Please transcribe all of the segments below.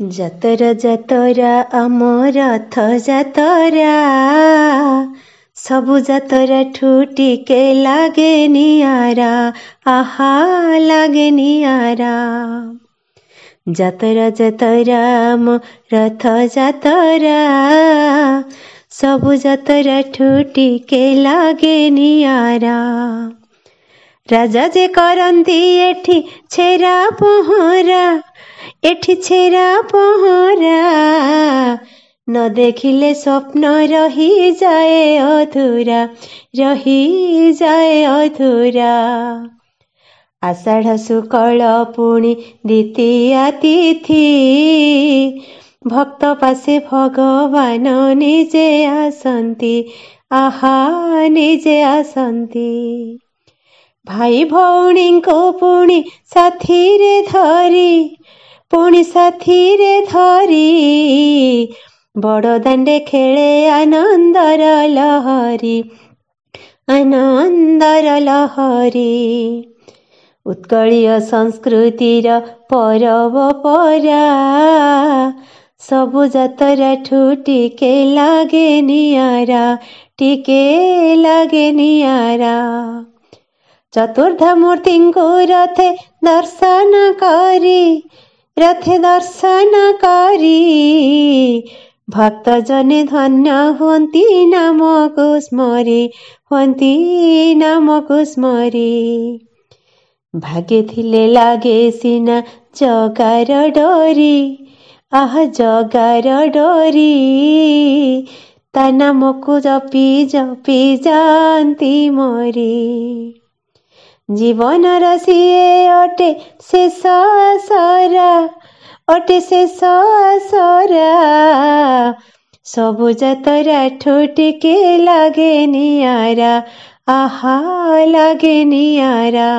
जातरा जातरा आम रथ जातरा सबु जातरा ठुटिके लागे नियारा आहा लागे नियारा। जातरा जातरा आम रथ जातरा सबु जातरा ठुटिके लागे नियारा। राजा जे करंती एठी छेरा पहरा एठी छेरा पहरा न देखिले स्वप्न रही जाए अधूरा रही जाए अधूरा। आषाढ़ शुक्ल पुणी द्वितीया तिथि भक्त पासे भगवान निजे आसंती आहा निजे आसंती। भाई भौणी को पुणी साथी रे धरी पुणी साथी रे धरी बड़ दांडे खेले आनंदर लहरी आनंदर लहरी। उत्कलीय संस्कृतिर परब परा सबु जातरा ठुटिके लागे नियारा टिके लागे नियारा। चतुर्धा मूर्ति को रथे दर्शन करी भक्त जने धन्य हुंती नामको स्मरी। भाग्य थिले लागे सिना जगार डोरी आह जगार डोरी। ता नामको जपी जपी जानती मरी। जीवन रसिए अटे शेष आसरा सबु जातरा ठुटिके लागे नियारा आहा लागे नियारा।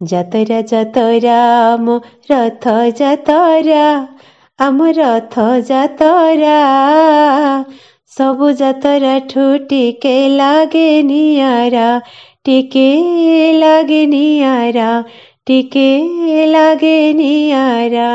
जातरा जातरा आम रथ जातरा आम रथ जातरा सबु जातरा ठुटिके लागे नियारा टिके लागे नियारा टिके लागे नियारा।